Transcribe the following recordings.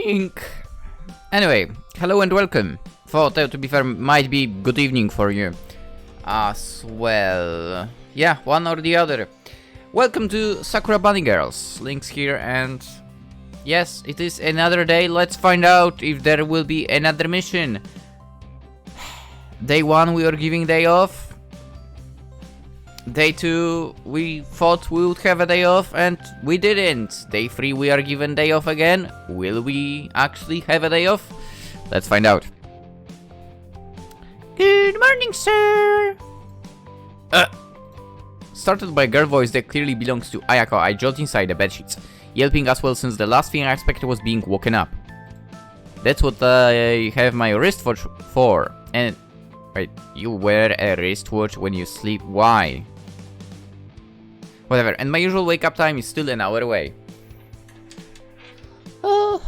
morning! Anyway, hello and welcome. Thought to be fair, might be good evening for you as well. Yeah, one or the other. Welcome to Sakura Bunny Girls. Lynx here, and yes, it is another day. Let's find out if there will be another mission. Day 1 we are giving day off. Day 2 we thought we would have a day off and we didn't. Day 3 we are given day off again. Will we actually have a day off? Let's find out. Good morning, sir. Started by a girl voice that clearly belongs to Ayako, I jumped inside the bedsheets, yelping as well since the last thing I expected was being woken up. That's what I have my wristwatch for. And wait, you wear a wristwatch when you sleep? Why? Whatever, and my usual wake up time is still an hour away. Oh,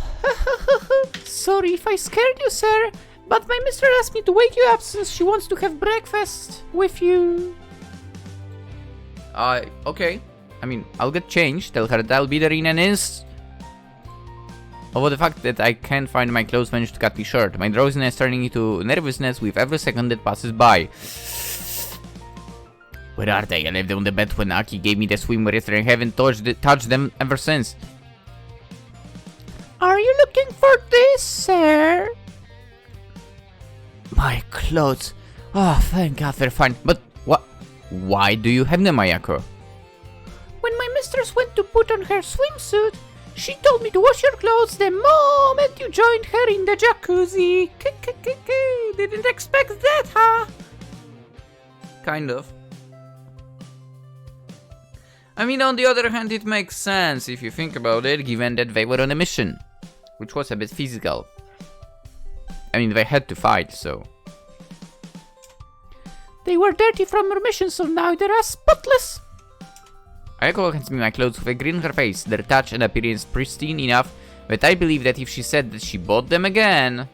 sorry if I scared you, sir, but my mister asked me to wake you up since she wants to have breakfast with you. Okay. I mean, I'll get changed, tell her that I'll be there in an instant. Over the fact that I can't find my clothes managed to cut me short. My drowsiness turning into nervousness with every second that passes by. Where are they? I left them on the bed when Aki gave me the swim wrist and I haven't touched them ever since. Are you looking for this, sir? My clothes. Oh, thank God they're fine. But what? Why do you have them, Ayako? When my mistress went to put on her swimsuit, she told me to wash your clothes the moment you joined her in the jacuzzi. Didn't expect that, huh? Kind of. I mean, on the other hand, it makes sense if you think about it, given that they were on a mission, which was a bit physical. I mean, they had to fight, so. They were dirty from their mission, so now they're spotless. Ayako hands me my clothes with a grin on her face, their touch and appearance pristine enough, but I believe that if she said that she bought them again...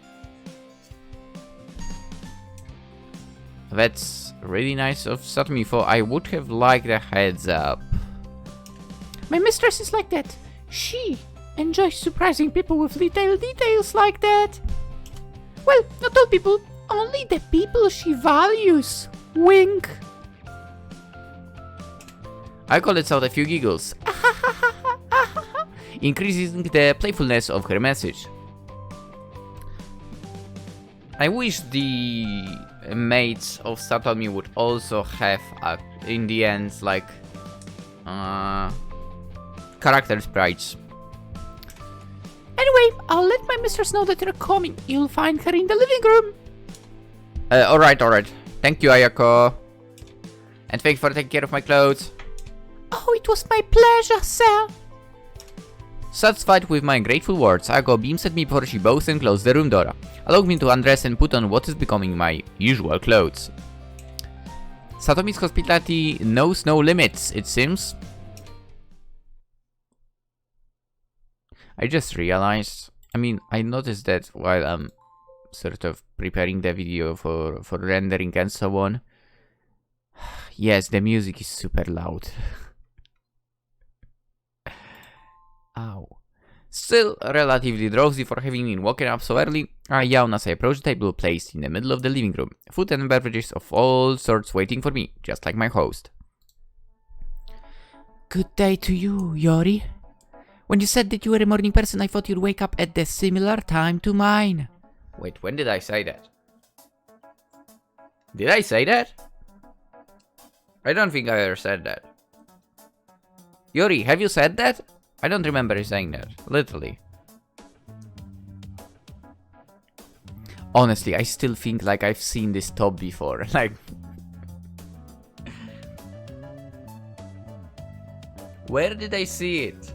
That's really nice of Satomi, for I would have liked a heads up. My mistress is like that. She enjoys surprising people with little details like that. Well, not all people, only the people she values. Wink. I let out a few giggles, increasing the playfulness of her message. I wish the mates of Satomi would also have, in the end, like, character sprites. Anyway, I'll let my mistress know that you're coming. You'll find her in the living room. Alright. Thank you, Ayako. And thank you for taking care of my clothes. Oh, it was my pleasure, sir. Satisfied with my grateful words, Ayako beams at me before she bows and closes the room door, allowing me to undress and put on what is becoming my usual clothes. Satomi's hospitality knows no limits, it seems. I just realized, I noticed that while I'm sort of preparing the video for rendering and so on. Yes, the music is super loud. Ow. Still relatively drowsy for having been woken up so early, I yawn as I approach the table placed in the middle of the living room. Food and beverages of all sorts waiting for me, just like my host. Good day to you, Yori. When you said that you were a morning person, I thought you'd wake up at a similar time to mine. Wait, when did I say that? Did I say that? I don't think I ever said that. Yori, have you said that? I don't remember saying that, literally. Honestly, I still think like I've seen this top before, like... Where did I see it?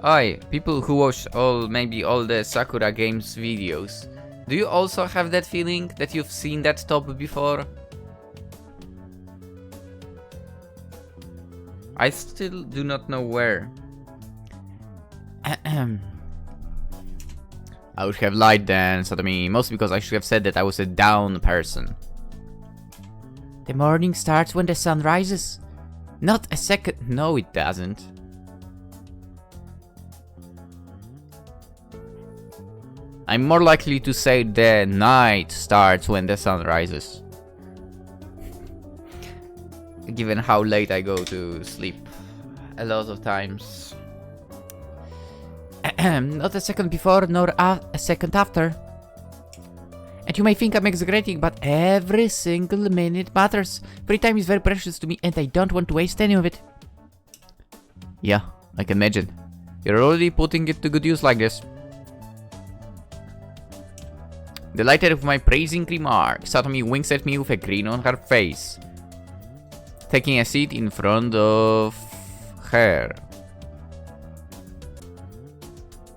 Oi, people who watch maybe all the Sakura games videos, do you also have that feeling that you've seen that top before? I still do not know where. I would have lied then, Satomi, mostly because I should have said that I was a down person. The morning starts when the sun rises. Not a second. No, it doesn't. I'm more likely to say the night starts when the sun rises. Given how late I go to sleep a lot of times. Not a second before nor a second after. And you may think I'm exaggerating, but every single minute matters. Free time is very precious to me and I don't want to waste any of it. Yeah, I can imagine. You're already putting it to good use like this. Delighted with my praising remark, Satomi winks at me with a grin on her face, taking a seat in front of her.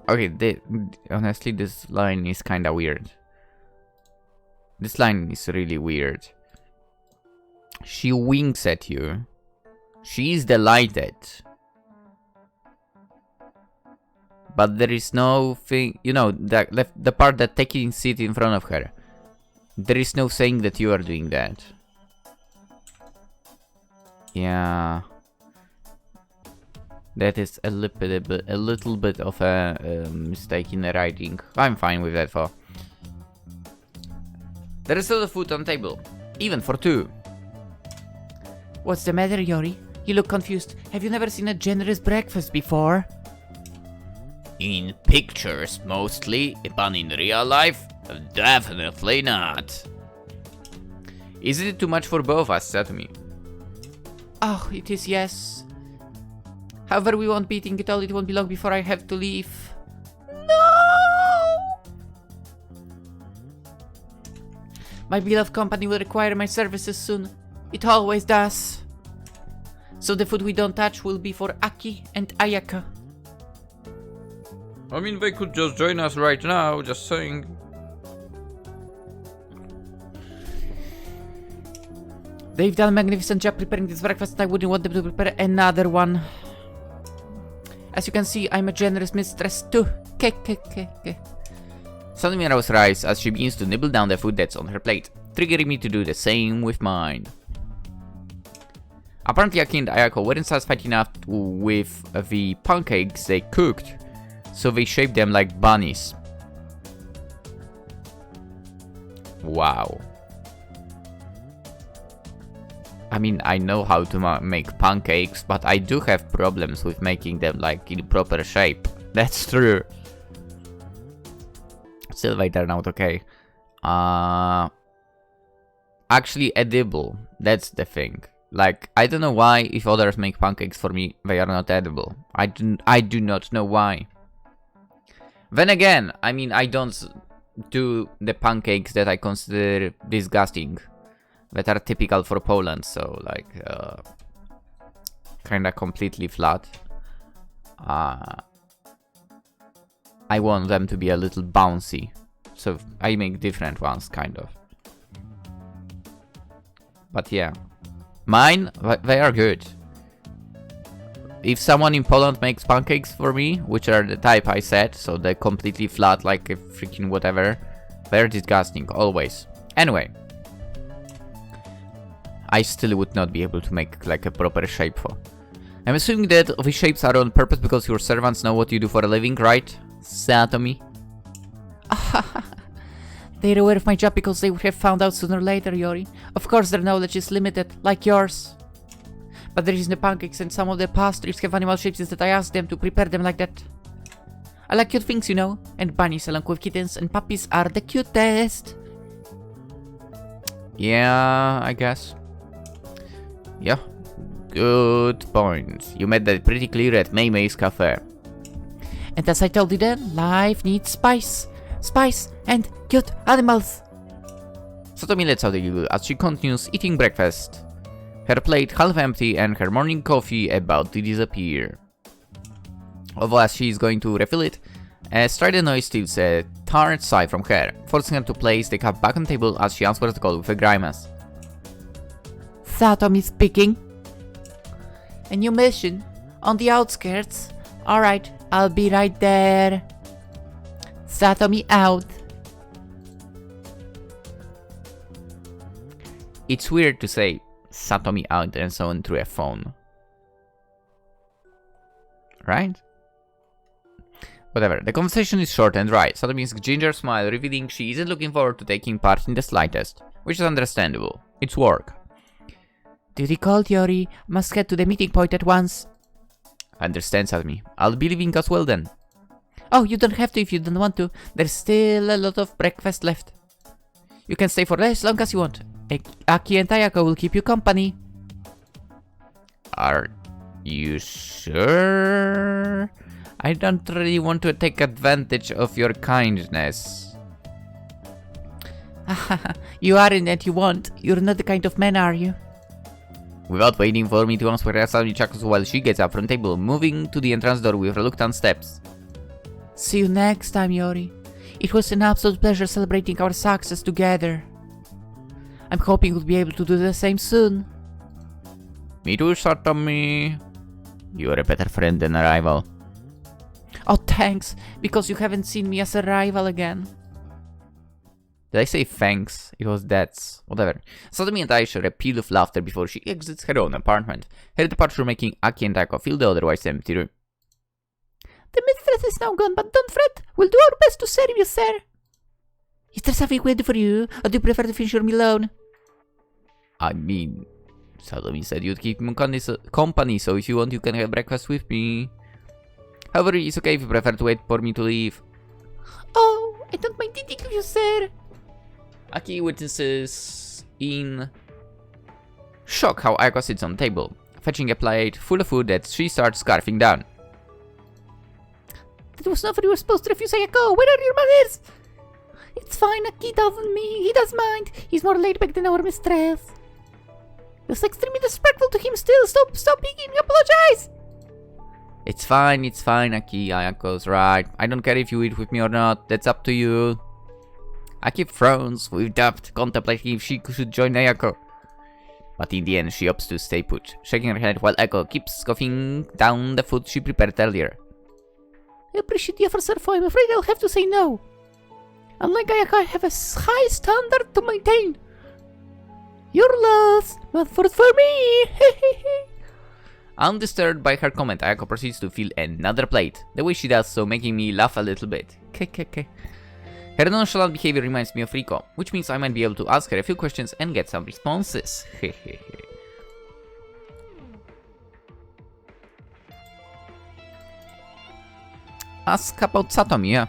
Okay, honestly, this line is kinda weird. This line is really weird. She winks at you. She's delighted. But there is no thing, you know, the part that taking seat in front of her. There is no saying that you are doing that. Yeah. That is a little bit of a mistake in the writing. I'm fine with that though. There is still food on the table, even for two. What's the matter, Yori? You look confused. Have you never seen a generous breakfast before? In pictures, mostly, but in real life, definitely not. Isn't it too much for both of us, Satomi? Oh, it is, yes. However, we won't be eating it all. It won't be long before I have to leave. No! My beloved company will require my services soon. It always does. So the food we don't touch will be for Aki and Ayaka. I mean, they could just join us right now, just saying. They've done a magnificent job preparing this breakfast and I wouldn't want them to prepare another one. As you can see, I'm a generous mistress too. Suddenly Rose rises as she begins to nibble down the food that's on her plate, triggering me to do the same with mine. Apparently Aki and Ayako weren't satisfied enough with the pancakes they cooked, so they shaped them like bunnies. Wow. I mean, I know how to make pancakes, but I do have problems with making them like in proper shape. That's true. Still, they turn out okay. Actually edible. That's the thing. Like, I don't know why if others make pancakes for me, they are not edible. I do not know why. Then again, I mean, I don't do the pancakes that I consider disgusting, that are typical for Poland, so like, kinda completely flat. I want them to be a little bouncy, so I make different ones, kind of. But yeah, mine, they are good. If someone in Poland makes pancakes for me, which are the type I said, so they're completely flat like a freaking whatever, they're disgusting, always. Anyway, I still would not be able to make like a proper shape for. I'm assuming that the shapes are on purpose because your servants know what you do for a living, right, Satomi? They're aware of my job because they would have found out sooner or later, Yori. Of course their knowledge is limited, like yours. But the reason the pancakes and some of the pastries have animal shapes is that I asked them to prepare them like that. I like cute things, you know, and bunnies along with kittens and puppies are the cutest. Yeah, I guess. Yeah, good point. You made that pretty clear at Mei Mei's cafe. And as I told you then, life needs spice. Spice and cute animals. Satomi lets out a giggle as she continues eating breakfast. Her plate half empty and her morning coffee about to disappear. Although as she is going to refill it, a strident noise steals a tart sigh from her, forcing her to place the cup back on the table as she answers the call with a grimace. Satomi speaking. A new mission on the outskirts. Alright, I'll be right there. Satomi out. It's weird to say Satomi out and so on through a phone. Right? Whatever, the conversation is short and dry. Sodomy's ginger smile revealing she isn't looking forward to taking part in the slightest, which is understandable. It's work. Duty called, Yori. Must head to the meeting point at once. I understand, Sodomy. I'll be leaving as well then. Oh, you don't have to if you don't want to. There's still a lot of breakfast left. You can stay for as long as you want. Aki and Ayako will keep you company. Are you sure? I don't really want to take advantage of your kindness. You aren't and you won't. You're not the kind of man, are you? Without waiting for me to answer, Sally chuckles while she gets up from the table, moving to the entrance door with reluctant steps. See you next time, Yori. It was an absolute pleasure celebrating our success together. I'm hoping we'll be able to do the same soon. Me too, Satomi. You're a better friend than a rival. Oh, thanks, because you haven't seen me as a rival again. Did I say thanks? It was that's. Whatever. Sodomy and I share a peal of laughter before she exits her own apartment, her departure making Aki and Ayako feel the otherwise empty room. The mistress is now gone, but don't fret. We'll do our best to serve you, sir. Is there something we can do for you, or do you prefer to finish your meal alone? I mean, Sodomy said you'd keep me company, so if you want, you can have breakfast with me. However, it's okay if you prefer to wait for me to leave. Oh, I don't mind eating with you, sir. Aki witnesses in shock how Ayako sits on the table, fetching a plate full of food that she starts scarfing down. That was not what you were supposed to refuse, Ayako. Where are your manners? It's fine, Aki he does mind. He's more laid back than our mistress. You're extremely disrespectful to him still. Stop begging, apologize. It's fine, Aki. Ayako's right. I don't care if you eat with me or not. That's up to you. Aki frowns with doubt, contemplating if she should join Ayako. But in the end, she opts to stay put, shaking her head while Ayako keeps scoffing down the food she prepared earlier. I appreciate the offer, sir, for I'm afraid I'll have to say no. Unlike Ayako, I have a high standard to maintain. Your loss, but for me. Undisturbed by her comment, Ayako proceeds to fill another plate, the way she does so making me laugh a little bit. Her nonchalant behavior reminds me of Riko, which means I might be able to ask her a few questions and get some responses. Ask about Satomi, yeah.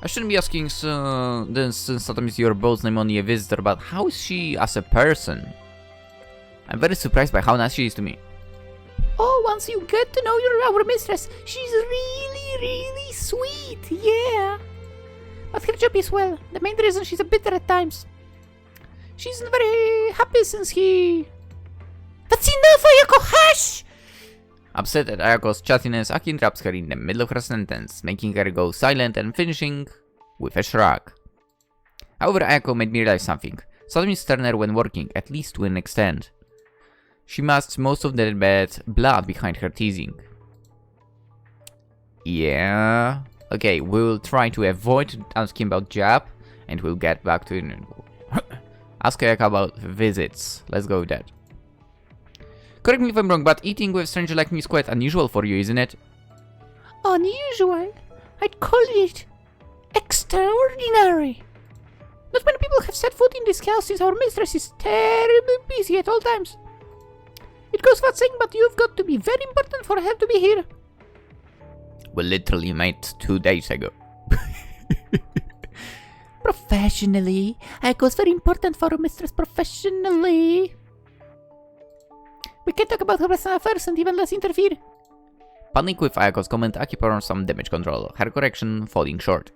I shouldn't be asking this since Satomi is your boss name, only a visitor, but how is she as a person? I'm very surprised by how nice she is to me. Oh, once you get to know our mistress, she's really sweet, yeah. But her job is well, the main reason she's a bitter at times. She's not very happy since he... That's enough, Ayako, hush! Upset at Ayako's chattiness, Aki interrupts her in the middle of her sentence, making her go silent and finishing with a shrug. However, Ayako made me realize something. Sodomy is sterner when working, at least to an extent. She masks most of the bad blood behind her teasing. Yeah... Okay, we'll try to avoid asking about job, and we'll get back to it. Ask Ayako about visits. Let's go with that. Correct me if I'm wrong, but eating with a stranger like me is quite unusual for you, isn't it? Unusual? I'd call it extraordinary. Not many people have set foot in this house since our mistress is terribly busy at all times. It goes without saying, but you've got to be very important for her to be here. We literally met 2 days ago. Professionally. Ayako is very important for our mistress professionally. We can talk about her personal affairs and even less interfere. Panic with Ayako's comment, Aki performs some damage control, her correction falling short.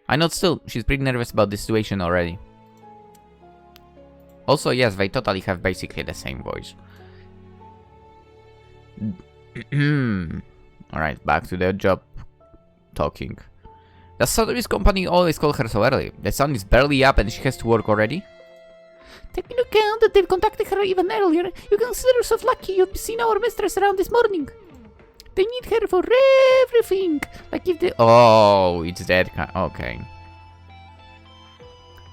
I note still, she's pretty nervous about this situation already. Also, yes, they totally have basically the same voice. Alright, back to the job talking. Does Sodomi's company always call her so early? The sun is barely up and she has to work already? Take into account that they've contacted her even earlier. You consider yourself lucky you've seen our mistress around this morning. They need her for everything. Like if they... Oh, it's that kind... Okay.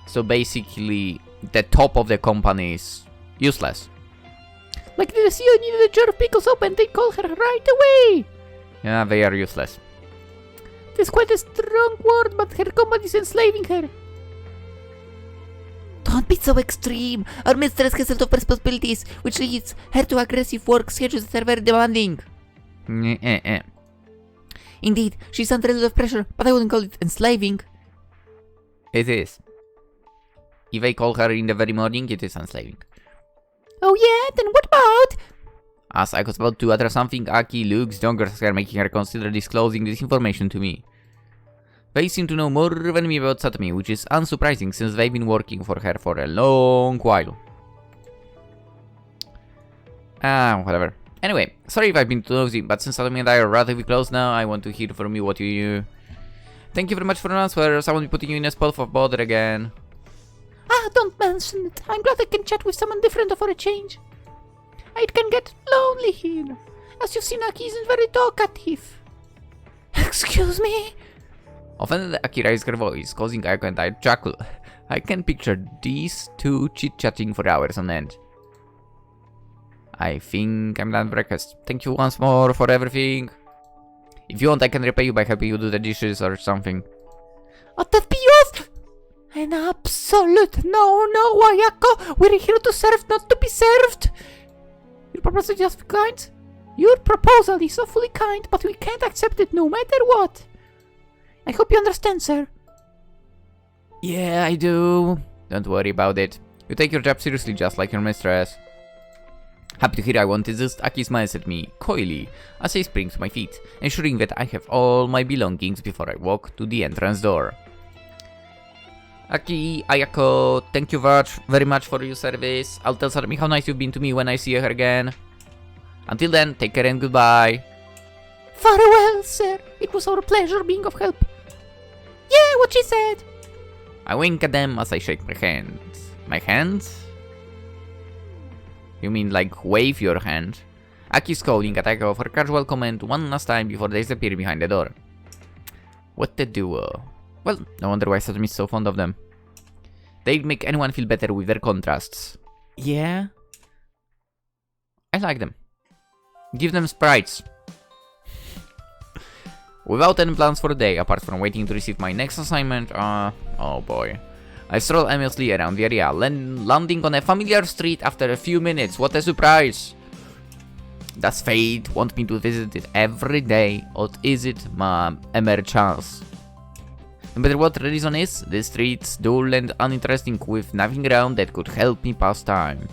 So basically, the top of the company is useless. Like the CEO needed a jar of pickles open, they call her right away. Yeah, they are useless. It's quite a strong word, but her combat is enslaving her. Don't be so extreme. Our mistress has a lot of responsibilities, which leads her to aggressive work schedules that are very demanding. Indeed, she's under a lot of pressure, but I wouldn't call it enslaving. It is. If I call her in the very morning, it is enslaving. Oh yeah? Then what about? As I was about to utter something, Aki looks younger at her, making her consider disclosing this information to me. They seem to know more than me about Satomi, which is unsurprising since they've been working for her for a long while. Whatever. Anyway, sorry if I've been too nosy, but since Satomi and I are relatively close now, I want to hear from you what you knew. Thank you very much for the answers. I won't be putting you in a spot of bother again. Don't mention it. I'm glad I can chat with someone different for a change. It can get lonely here. As you've seen, Aki isn't very talkative. Excuse me? Offended, Aki raised her voice, causing Ayako and I to chuckle. I can picture these two chit-chatting for hours on end. I think I'm done with breakfast. Thank you once more for everything. If you want, I can repay you by helping you do the dishes or something. That be yours! An absolute no, Ayako! We're here to serve, not to be served! Your proposal is just kind? Your proposal is awfully kind, but we can't accept it no matter what. I hope you understand, sir. Yeah, I do. Don't worry about it. You take your job seriously just like your mistress. Happy to hear I won't resist. Aki smiles at me, coyly, as I spring to my feet, ensuring that I have all my belongings before I walk to the entrance door. Aki, Ayako, thank you very much for your service. I'll tell Satomi how nice you've been to me when I see her again. Until then, take care and goodbye. Farewell, sir. It was our pleasure being of help. Yeah, what she said. I wink at them as I shake my hand. My hand? You mean like wave your hand? Aki's calling at Ayako for a casual comment one last time before they disappear behind the door. What the duo? Well, no wonder why Satomi is so fond of them. They make anyone feel better with their contrasts. Yeah? I like them. Give them sprites. Without any plans for the day, apart from waiting to receive my next assignment, oh boy. I stroll aimlessly around the area, landing on a familiar street after a few minutes. What a surprise! Does fate want me to visit it every day, or is it a mere chance? No matter what the reason is, the street's dull and uninteresting with nothing around that could help me pass time.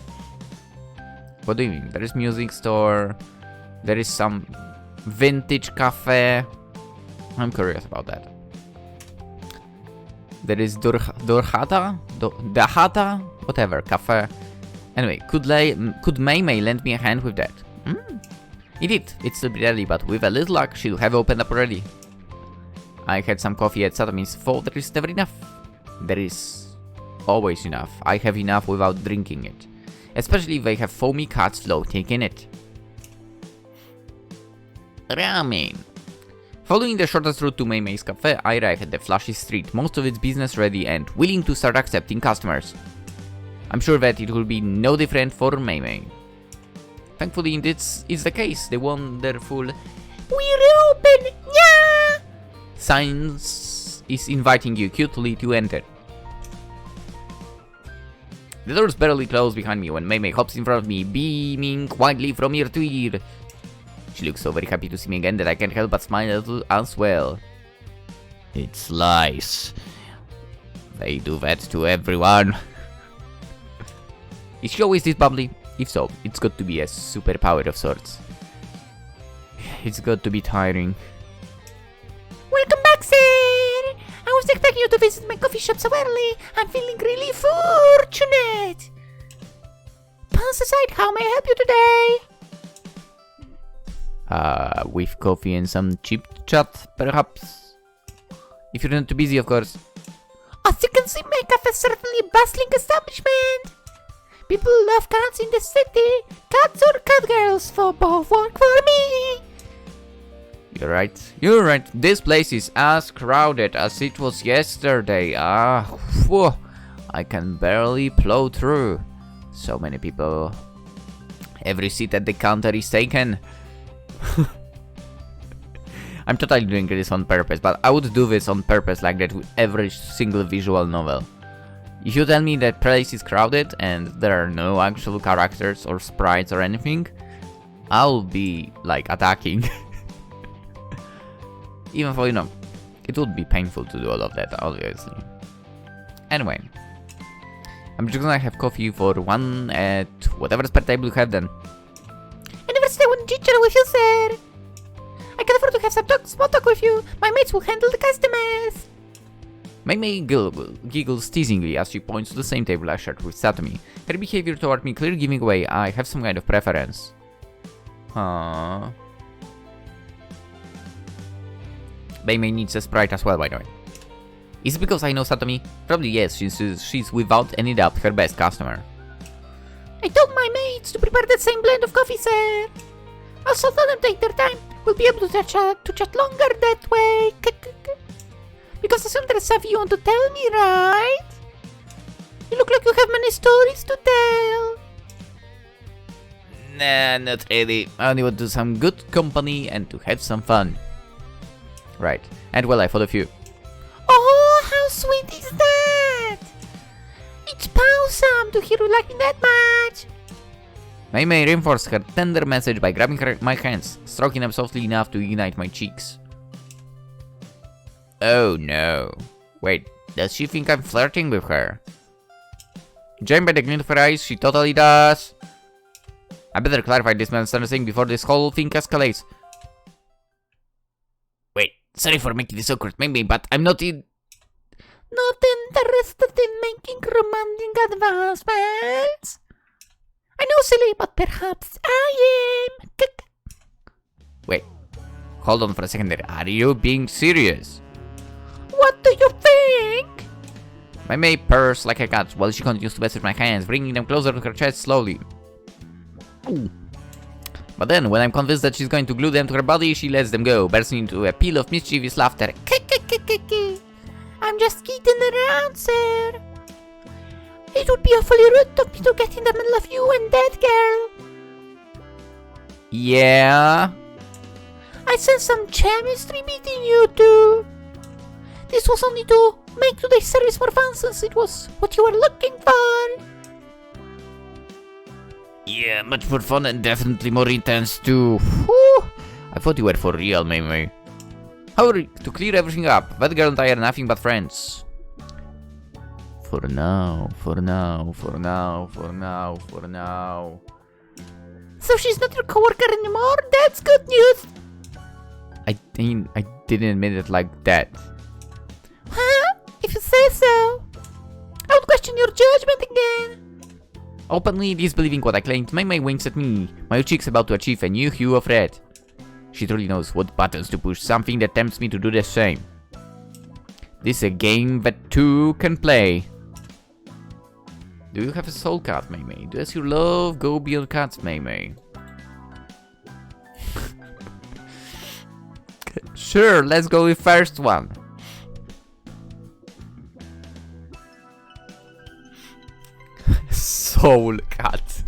What do you mean? There is music store, there is some vintage cafe. I'm curious about that. There is Dahata, whatever, cafe. Anyway, could Mei Mei lend me a hand with that? Indeed, it's still early, but with a little luck, she'll have opened up already. I had some coffee at Satomi's, so there is never enough. There is always enough. I have enough without drinking it. Especially if they have foamy cats floating in it. Ramen. Following the shortest route to Mei Mei's cafe, I arrive at the flashy street, most of its business ready and willing to start accepting customers. I'm sure that it will be no different for Mei Mei. Thankfully, it's the case. The wonderful "We're open, yeah!" signs is inviting you cutely to enter. The doors barely close behind me when Mei Mei hops in front of me, beaming quietly from ear to ear. She looks so very happy to see me again that I can't help but smile as well. It's lies. They do that to everyone. Is she always this bubbly? If so, it's got to be a superpower of sorts. It's got to be tiring. Welcome back, sir! I was expecting you to visit my coffee shop so early. I'm feeling really fortunate. Pass aside, how may I help you today? With coffee and some chip chat, perhaps? If you're not too busy, of course. As you can see, my cafe is certainly a bustling establishment. People love cats in the city. Cats or cat girls for both work for me. You're right. This place is as crowded as it was yesterday. Whew, I can barely plow through. So many people. Every seat at the counter is taken. I'm totally doing this on purpose, but I would do this on purpose like that with every single visual novel. If you tell me that place is crowded and there are no actual characters or sprites or anything, I'll be like attacking. Even though, you know, it would be painful to do all of that, obviously. Anyway, I'm just gonna have coffee for one at whatever spare table you have then. I never say one ginger with you, sir. I can afford to have some small talk with you. My mates will handle the customers. Mei giggles teasingly as she points to the same table I shared with Satomi. Her behavior toward me clearly giving away I have some kind of preference. Aww. Mei needs a sprite as well, by the way. Is it because I know Satomi? Probably yes, since she's without any doubt her best customer. I told my mates to prepare that same blend of coffee, sir. Also let them take their time. We'll be able to chat longer that way. Because as soon as stuff you want to tell me, right? You look like you have many stories to tell. Nah, not really. I only want to do some good company and to have some fun. Right. And well, I thought of you. Oh, how sweet is that? It's awesome to hear you like me that much. Mei reinforced her tender message by grabbing my hands, stroking them softly enough to ignite my cheeks. Oh no. Wait, does she think I'm flirting with her? Judging by the glint of her eyes, she totally does. I better clarify this misunderstanding before this whole thing escalates. Wait, sorry for making this awkward, maybe, but I'm not interested in making romantic advancements. I know, silly, but perhaps I am. Wait, hold on for a second there. Are you being serious? What do you think? My Mei purrs like a cat while she continues to message my hands, bringing them closer to her chest slowly. Ooh. But then, when I'm convinced that she's going to glue them to her body, she lets them go, bursting into a peal of mischievous laughter. I'm just kidding around, sir. It would be awfully rude of me to get in the middle of you and that girl. Yeah? I sense some chemistry between you two. This was only to make today's service more fun since it was what you were looking for. Yeah, much more fun and definitely more intense too. Whew. I thought you were for real, Mei. However, to clear everything up, that girl and I are nothing but friends. For now. So she's not your coworker anymore? That's good news. I didn't mean it like that. Huh? If you say so. I would question your judgment again. Openly disbelieving what I claimed, Mei winks at me, my cheeks about to achieve a new hue of red. She truly knows what buttons to push, something that tempts me to do the same. This is a game that two can play. Do you have a soul cat, Mei? Does your love go beyond cats, Mei? Sure, let's go with first one. Soul cat.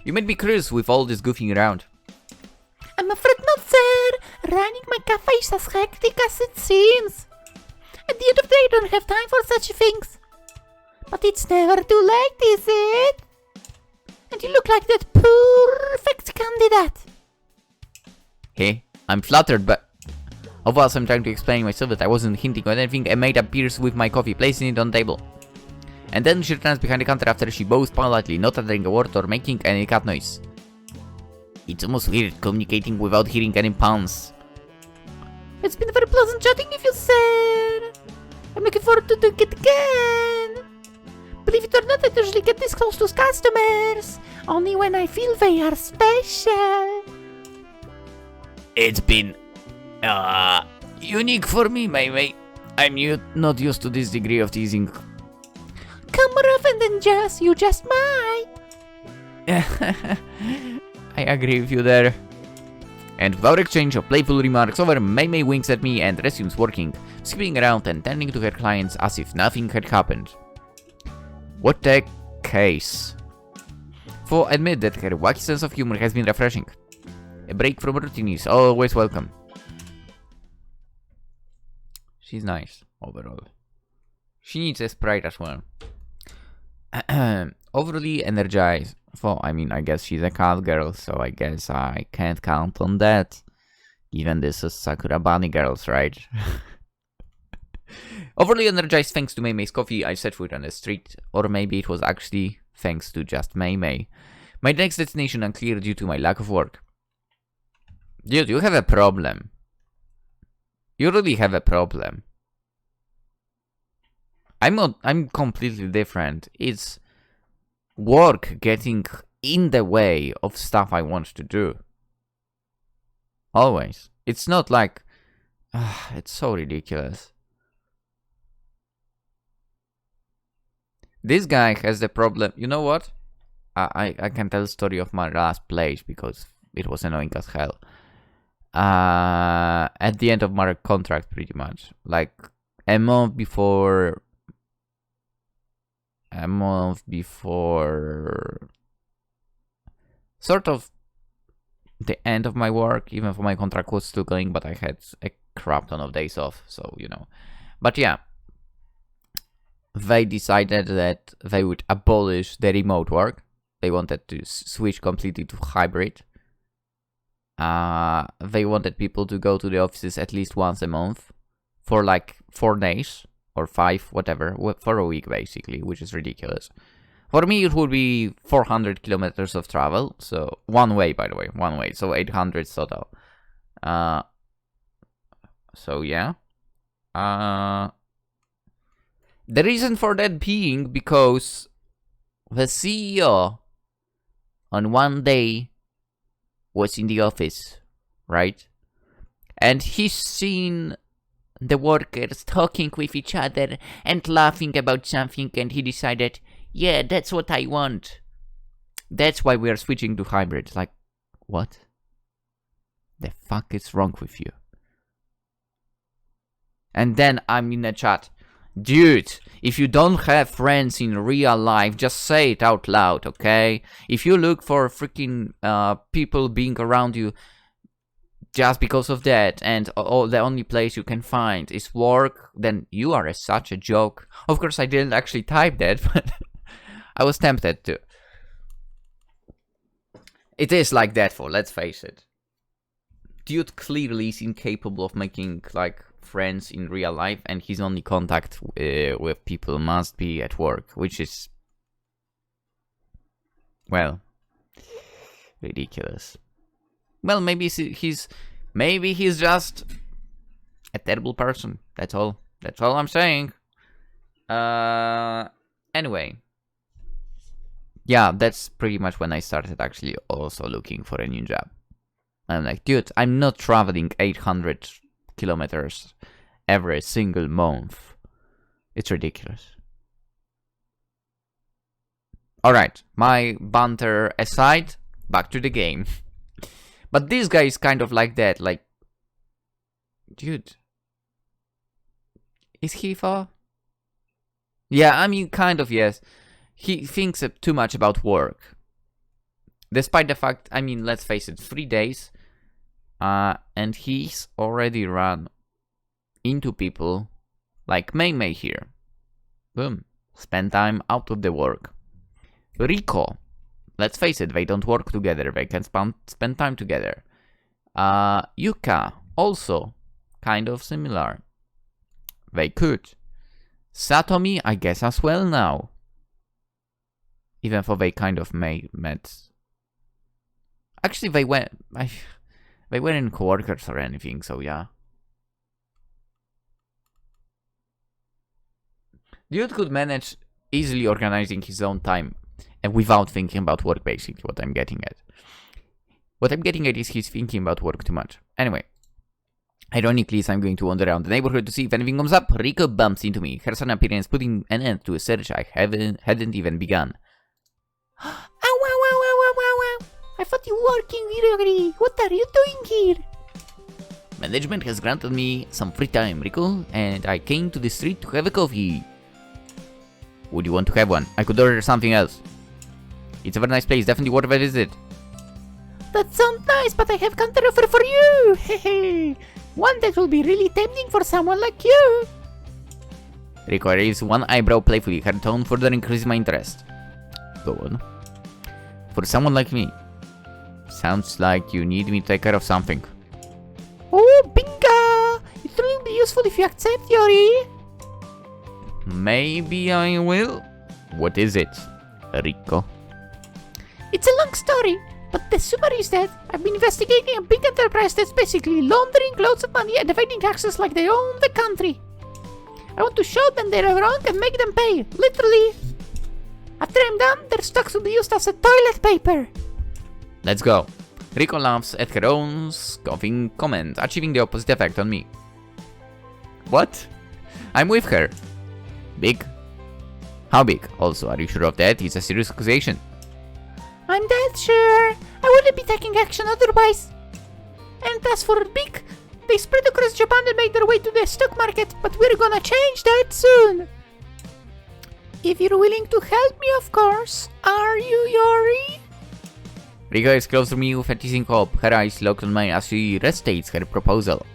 You made me curious with all this goofing around. I'm afraid not, sir. Running my cafe is as hectic as it seems. At the end of the day, I don't have time for such things. But it's never too late, is it? And you look like that perfect candidate. Hey, I'm flattered, but... Whilst I'm trying to explain myself that I wasn't hinting on anything, a maid appears with my coffee, placing it on the table. And then she returns behind the counter after she bows politely, not uttering a word or making any cat noise. It's almost weird communicating without hearing any puns. It's been very pleasant chatting with you, sir. I'm looking forward to doing it again. Believe it or not, I usually get this close to customers. Only when I feel they are special. It's been... unique for me, Mei. I'm not used to this degree of teasing. Come more often than you just might. I agree with you there. And without exchange of playful remarks over, Mei winks at me and resumes working, skipping around and tending to her clients as if nothing had happened. What a case. For admit that her wacky sense of humor has been refreshing. A break from routine is always welcome. She's nice, overall. She needs a sprite as well. Overly energized. For, I mean, I guess she's a cat girl, so I guess I can't count on that. Even this is Sakura Bunny Girls, right? Overly energized thanks to Mei Mei's coffee. I set foot on the street. Or maybe it was actually thanks to just Mei Mei. My next destination unclear due to my lack of work. Dude, you have a problem. You really have a problem. I'm completely different. It's work getting in the way of stuff I want to do. Always. It's not like... it's so ridiculous. This guy has the problem... You know what? I can tell the story of my last place because it was annoying as hell. At the end of my contract, pretty much. Like, a month before... Sort of the end of my work, even though my contract was still going, but I had a crap ton of days off, so, you know. But yeah. They decided that they would abolish the remote work. They wanted to switch completely to hybrid. They wanted people to go to the offices at least once a month for like 4 days or 5, whatever, for a week basically, which is ridiculous. For me, it would be 400 kilometers of travel. So one way, by the way, one way. So 800 total. So yeah. The reason for that being because the CEO on one day was in the office, right? And he's seen the workers talking with each other and laughing about something, and he decided, yeah, that's what I want. That's why we are switching to hybrid. Like, what? The fuck is wrong with you? And then I'm in the chat. Dude, if you don't have friends in real life, just say it out loud, okay? If you look for freaking people being around you just because of that, and the only place you can find is work, then you are such a joke. Of course, I didn't actually type that, but I was tempted to. It is like that, for let's face it. Dude clearly is incapable of making, like, friends in real life, and his only contact with people must be at work, which is, well, ridiculous. Well, maybe he's just a terrible person. That's all. That's all I'm saying. Anyway, yeah, that's pretty much when I started actually also looking for a new job. I'm like, dude, I'm not traveling 800 kilometers every single month. It's ridiculous. Alright, my banter aside, back to the game. But this guy is kind of like that, like, dude, is he for? Yeah, I mean, kind of, yes. He thinks too much about work. Despite the fact, I mean, let's face it, 3 days, and he's already run into people like Mei Mei here. Boom. Spend time out of the work. Riko. Let's face it, they don't work together. They can spend time together. Yuka. Also kind of similar. They could. Satomi, I guess, as well now. Even though they kind of met. Actually, they weren't co-workers or anything, so yeah. Dude could manage easily organizing his own time and without thinking about work, basically, what I'm getting at. What I'm getting at is he's thinking about work too much. Anyway, ironically, as I'm going to wander around the neighborhood to see if anything comes up, Riko bumps into me, her sudden appearance putting an end to a search I hadn't even begun. Ow, ow, ow, ow, ow, ow, ow. I thought you were working, Yori. What are you doing here? Management has granted me some free time, Riko, and I came to the street to have a coffee. Would you want to have one? I could order something else. It's a very nice place, definitely worth a visit. That sounds nice, but I have counter offer for you. Hehe. One that will be really tempting for someone like you. Riko raised one eyebrow playfully, her tone further increased my interest. Go on. For someone like me. Sounds like you need me to take care of something. Oh, bingo! It will be useful if you accept, Yori. Maybe I will. What is it, Riko? It's a long story, but the summary is that I've been investigating a big enterprise that's basically laundering loads of money and evading taxes like they own the country. I want to show them they're wrong and make them pay, literally. After I'm done, their stocks will be used as a toilet paper. Let's go. Riko laughs at her own scoffing comment, achieving the opposite effect on me. What? I'm with her. Big? How big? Also, are you sure of that? It's a serious accusation. I'm dead sure. I wouldn't be taking action otherwise. And as for big, they spread across Japan and made their way to the stock market, but we're gonna change that soon. If you're willing to help me, of course. Are you, Yori? Riko is close to me with a teasing hope, her eyes locked on mine as she restates her proposal.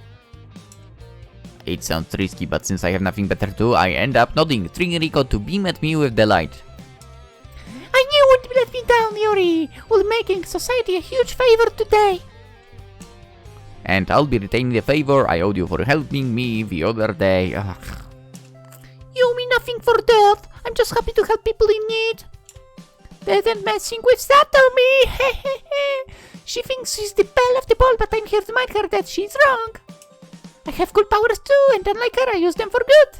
It sounds risky, but since I have nothing better to do, I end up nodding, triggering Riko to beam at me with delight. I knew you wouldn't let me down, Yori. We're making society a huge favor today. And I'll be retaining the favor I owed you for helping me the other day. Ugh. You owe me nothing for that. I'm just happy to help people in need. Better messing with Satomi. She thinks she's the belle of the ball, but I'm here to remind her that she's wrong. I have cool powers too, and unlike her, I use them for good.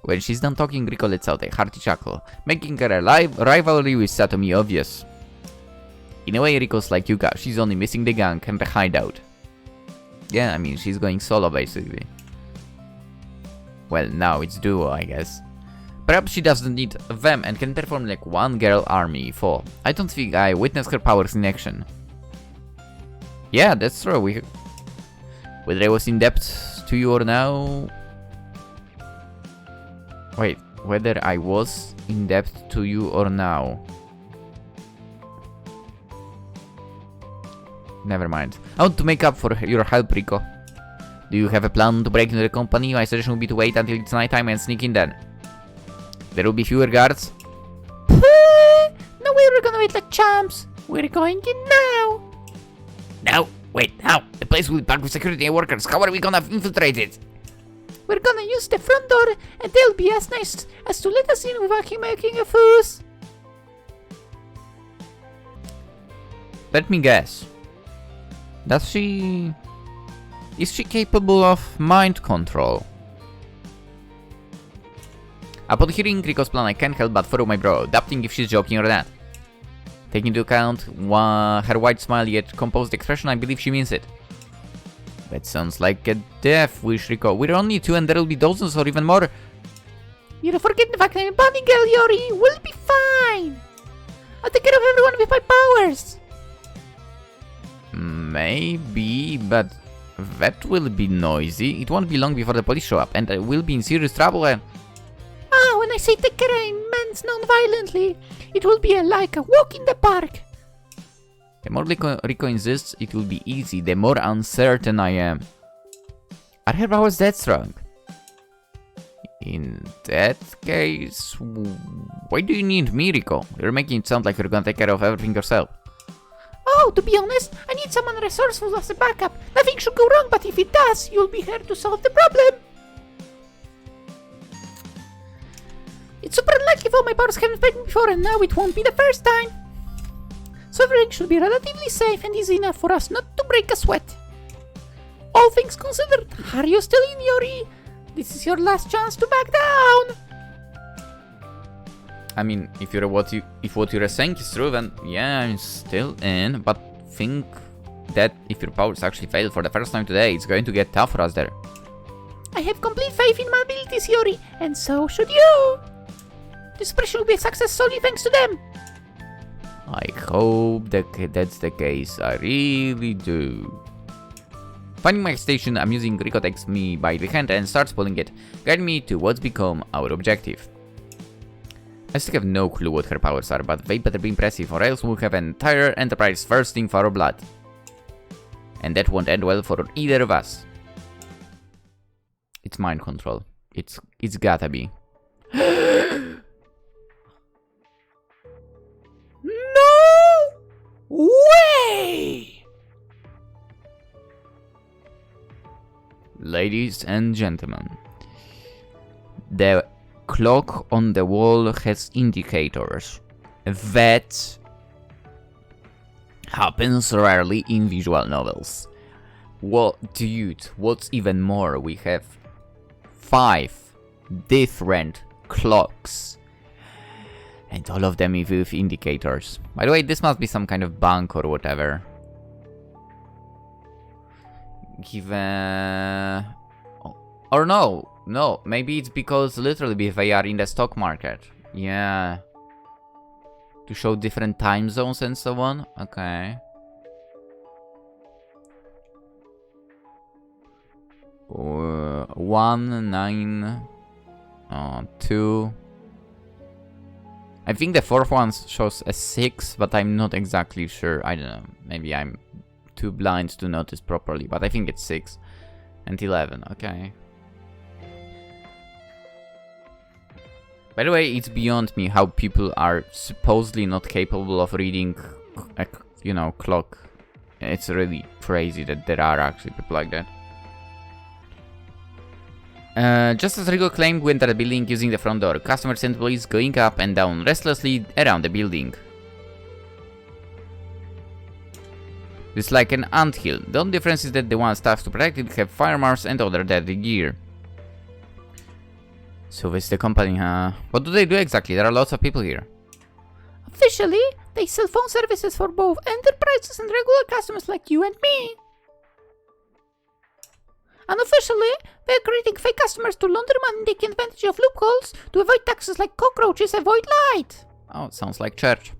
When she's done talking, Riko lets out a hearty chuckle, making her a rivalry with Satomi obvious. In a way, Riko's like Yuka, she's only missing the gang and the hideout. Yeah, I mean, she's going solo basically. Well, now it's duo, I guess. Perhaps she doesn't need them and can perform like one girl army for. I don't think I witnessed her powers in action. Yeah, that's true. Whether I was in depth to you or now... Wait, whether I was in depth to you or now. Never mind. I want to make up for your help, Riko. Do you have a plan to break into the company? My suggestion would be to wait until it's nighttime and sneak in then. There will be fewer guards. No way we're gonna wait like champs. We're going in now. No, wait, how? The place will be packed with security and workers. How are we gonna infiltrate it? We're gonna use the front door and they'll be as nice as to let us in without making a fuss. Let me guess. Is she capable of mind control? Upon hearing Riko's plan, I can't help but furrow my brow, doubting if she's joking or not. Taking into account her wide smile yet composed expression, I believe she means it. That sounds like a death wish, Riko. We're only two and there'll be dozens or even more. You're forgetting the fact I'm a bunny girl, Yori. We'll be fine. I'll take care of everyone with my powers. Maybe, but that will be noisy. It won't be long before the police show up and we'll be in serious trouble. When I say take care, I meant non-violently. It will be like a walk in the park. The more Riko insists it will be easy, the more uncertain I am. Are her powers that strong? In that case, why do you need me, Riko? You're making it sound like you're gonna take care of everything yourself. Oh, to be honest, I need someone resourceful as a backup. Nothing should go wrong, but if it does, you'll be here to solve the problem. It's super unlikely for my powers haven't failed me before, and now it won't be the first time. So everything should be relatively safe and easy enough for us not to break a sweat. All things considered, are you still in, Yori? This is your last chance to back down. I mean, if what you're saying is true, then yeah, I'm still in. But think that if your powers actually fail for the first time today, it's going to get tough for us there. I have complete faith in my abilities, Yori, and so should you. This operation will be a success solely thanks to them. I hope that's the case. I really do. Finding my station, amusing Riko takes me by the hand and starts pulling it, guiding me to what's become our objective. I still have no clue what her powers are, but they better be impressive, or else we'll have an entire enterprise thirsting for our blood. And that won't end well for either of us. It's mind control. It's gotta be. No way! Ladies and gentlemen, the clock on the wall has indicators. That happens rarely in visual novels. Well, dude, what's even more, we have 5 different clocks. And all of them with indicators. By the way, this must be some kind of bank or whatever. Given... Or no, maybe it's because literally they are in the stock market. Yeah. To show different time zones and so on. Okay. 1, 9, 2. I think the 4th one shows a 6, but I'm not exactly sure. I don't know. Maybe I'm too blind to notice properly, but I think it's 6 and 11. Okay. By the way, it's beyond me how people are supposedly not capable of reading, you know, clock. It's really crazy that there are actually people like that. Just as Riko claimed, we entered the building using the front door. Customers and employees going up and down restlessly around the building. It's like an anthill. The only difference is that the ones tasked to protect it have firearms and other deadly gear. So this is the company, huh? What do they do exactly? There are lots of people here. Officially, they sell phone services for both enterprises and regular customers like you and me. Unofficially, they're creating fake customers to launder money and taking advantage of loopholes to avoid taxes like cockroaches avoid light. Oh, it sounds like church.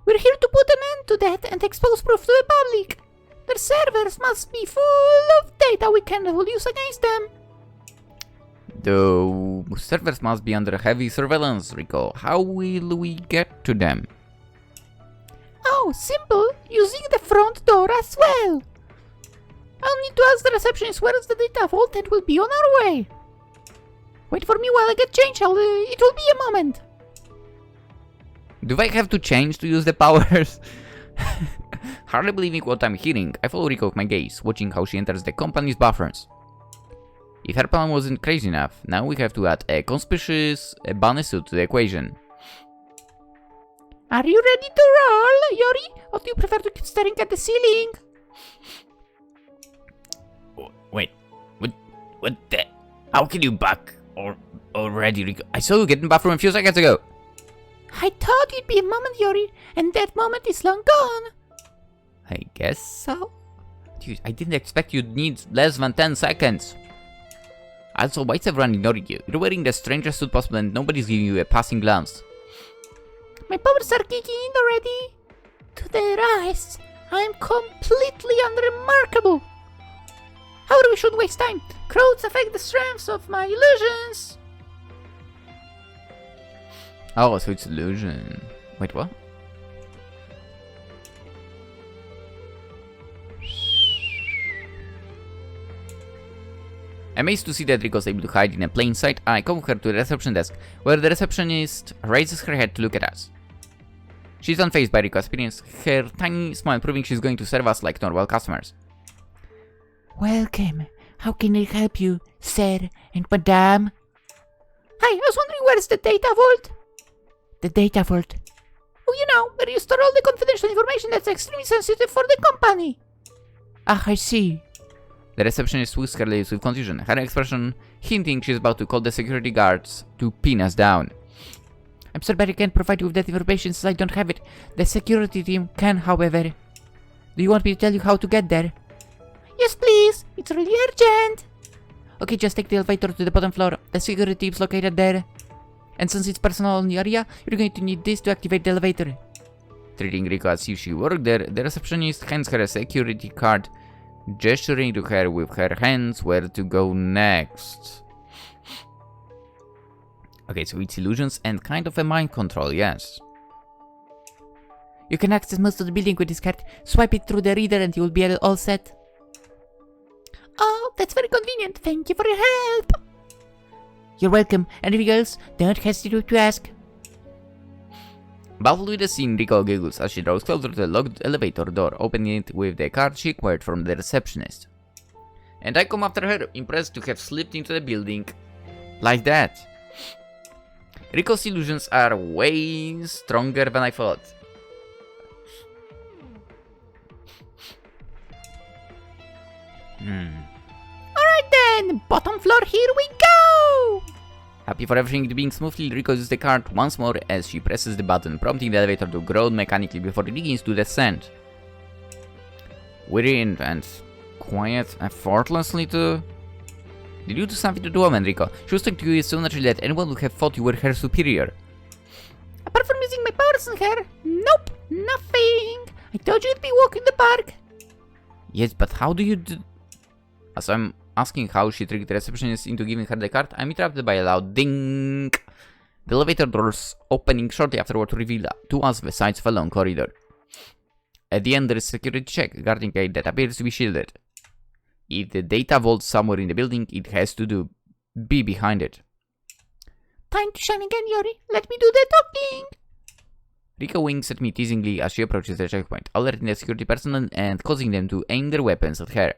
We're here to put an end to that and expose proof to the public. Their servers must be full of data we can use against them. The servers must be under heavy surveillance, Riko. How will we get to them? Oh, simple. Using the front door as well. I'll need to ask the receptionist where is the data vault and we'll be on our way. Wait for me while I get changed. It will be a moment. Do I have to change to use the powers? Hardly believing what I'm hearing, I follow Riko with my gaze, watching how she enters the company's bathrooms. If her plan wasn't crazy enough, now we have to add a conspicuous bunny suit to the equation. Are you ready to roll, Yori? Or do you prefer to keep staring at the ceiling? Wait, what the? How can you back already, Riko? I saw you get in the bathroom a few seconds ago. I thought it'd be a moment, Yori, and that moment is long gone. I guess so? Dude, I didn't expect you'd need less than 10 seconds. Also, why is everyone ignoring you? You're wearing the strangest suit possible and nobody's giving you a passing glance. My powers are kicking in already. To their eyes, I'm completely unremarkable. However, we shouldn't waste time. Crowds affect the strengths of my illusions. Oh, so it's illusion. Wait, what? Amazed to see that Riko's able to hide in a plain sight, I come with her to the reception desk, where the receptionist raises her head to look at us. She's unfazed by Riko's appearance, her tiny smile proving she's going to serve us like normal customers. Welcome. How can I help you, sir and madame? Hi, I was wondering where is the data vault? The data vault? Oh, you know, where you store all the confidential information that's extremely sensitive for the company. Ah, I see. The receptionist twists her lips with confusion, her expression hinting she's about to call the security guards to pin us down. I'm sorry, but I can't provide you with that information since I don't have it. The security team can, however. Do you want me to tell you how to get there? Yes, please. It's really urgent. Okay, just take the elevator to the bottom floor. The security team's located there. And since it's personal in the area, you're going to need this to activate the elevator. Treating Riko as if she worked there, the receptionist hands her a security card, gesturing to her with her hands where to go next. Okay, so it's illusions and kind of a mind control, yes. You can access most of the building with this card. Swipe it through the reader and you will be all set. Oh, that's very convenient. Thank you for your help. You're welcome. Anything else? Don't hesitate to ask. Baffled with the scene, Riko giggles as she draws closer to the locked elevator door, opening it with the card she acquired from the receptionist. And I come after her, impressed to have slipped into the building like that. Riko's illusions are way stronger than I thought. Alright then, bottom floor, here we go! Happy for everything being smoothly, Riko uses the card once more as she presses the button, prompting the elevator to groan mechanically before it begins to descend. Weary and quiet, effortlessly too. Did you do something to the woman, Riko? She was talking to you so naturally that anyone would have thought you were her superior. Apart from using my powers on her, nope, nothing. I told you you'd be walking the park. Yes, but how do you do... As I'm asking how she tricked the receptionist into giving her the card, I'm interrupted by a loud ding. The elevator doors opening shortly afterward reveal to us the sides of a long corridor. At the end there is a security check guarding a gate that appears to be shielded. If the data vault's somewhere in the building, it has to be behind it. Time to shine again, Yori. Let me do the talking. Riko winks at me teasingly as she approaches the checkpoint, alerting the security personnel and causing them to aim their weapons at her.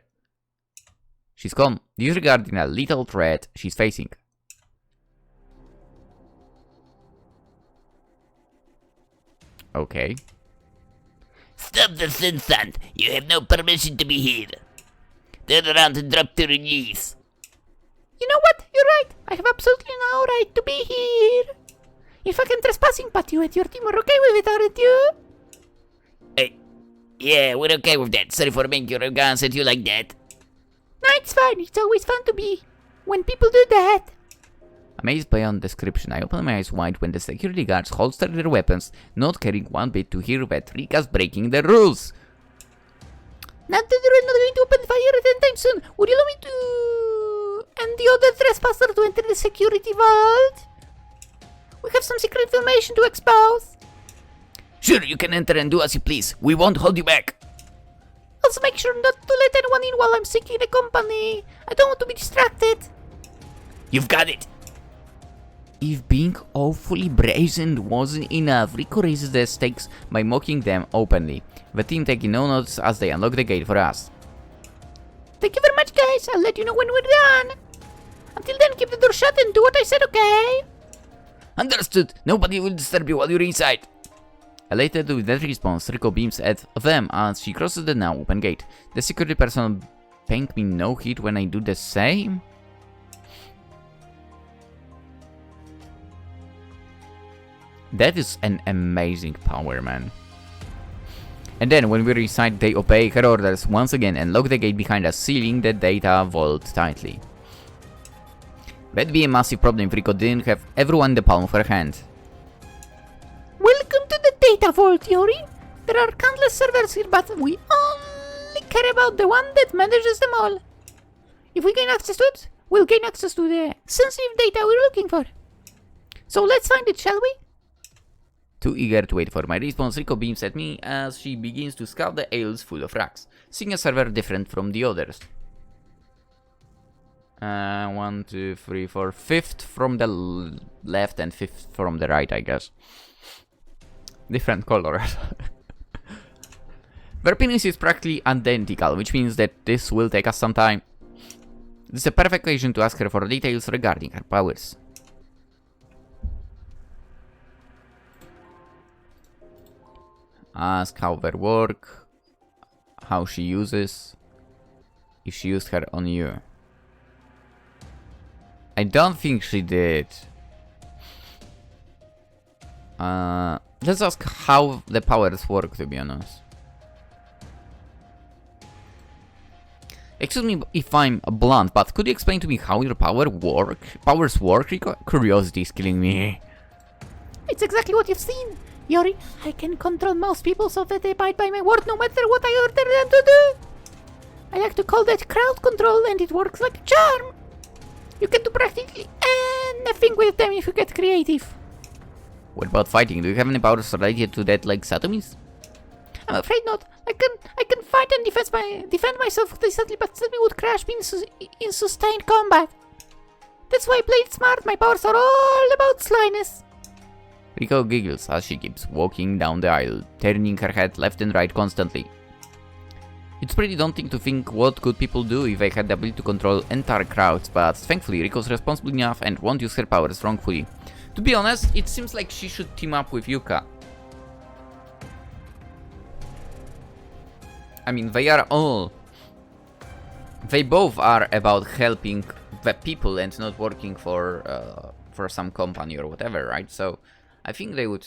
She's calm, disregarding a little threat she's facing. Okay. Stop the nonsense! You have no permission to be here. Turn around and drop to your knees. You know what? You're right. I have absolutely no right to be here. In fact, I'm trespassing, but you and your team are okay with it, aren't you? Yeah, we're okay with that. Sorry for making your guns at you like that. No, it's fine. It's always fun to be when people do that. Amazed beyond description, I open my eyes wide when the security guards holster their weapons, not caring one bit to hear that Rika's breaking the rules. Not that we're not going to open fire at any time soon. Would you allow me to... and the other trespasser to enter the security vault? We have some secret information to expose. Sure, you can enter and do as you please. We won't hold you back. Also make sure not to let anyone in while I'm seeking the company. I don't want to be distracted. You've got it. If being awfully brazen wasn't enough, Riko raises the stakes by mocking them openly, the team taking no notice as they unlock the gate for us. Thank you very much, guys. I'll let you know when we're done. Until then, keep the door shut and do what I said, okay? Understood. Nobody will disturb you while you're inside. Elated with that response, Riko beams at them as she crosses the now open gate. The security personnel paying me no heed when I do the same? That is an amazing power, man. And then when we recite, they obey her orders once again and lock the gate behind us, sealing the data vault tightly. That'd be a massive problem if Riko didn't have everyone in the palm of her hand. Welcome to the data vault, Yori. There are countless servers here, but we only care about the one that manages them all. If we gain access to it, we'll gain access to the sensitive data we're looking for. So let's find it, shall we? Too eager to wait for my response, Riko beams at me as she begins to scout the aisles full of racks, seeing a server different from the others. 1, 2, 3, 4, 5th from the left and 5th from the right, I guess. Different colors. Their penis is practically identical, which means that this will take us some time. This is a perfect occasion to ask her for details regarding her powers. Ask how they work, how she uses, if she used her on you. I don't think she did. Let's ask how the powers work, to be honest. Excuse me if I'm blunt, but could you explain to me how your powers work, Riko? Curiosity is killing me. It's exactly what you've seen. Yori, I can control most people so that they abide by my word no matter what I order them to do. I like to call that crowd control, and it works like a charm. You can do practically nothing with them if you get creative. What about fighting? Do you have any powers related to that, like sodomies? I'm afraid not. I can fight and defend myself decently, but still would crash me in sustained combat. That's why I played smart. My powers are all about slyness. Riko giggles as she keeps walking down the aisle, turning her head left and right constantly. It's pretty daunting to think what could people do if they had the ability to control entire crowds, but thankfully Riko's responsible enough and won't use her powers wrongfully. To be honest, it seems like she should team up with Yuka. I mean, they both are about helping the people and not working for some company or whatever, right? So I think that would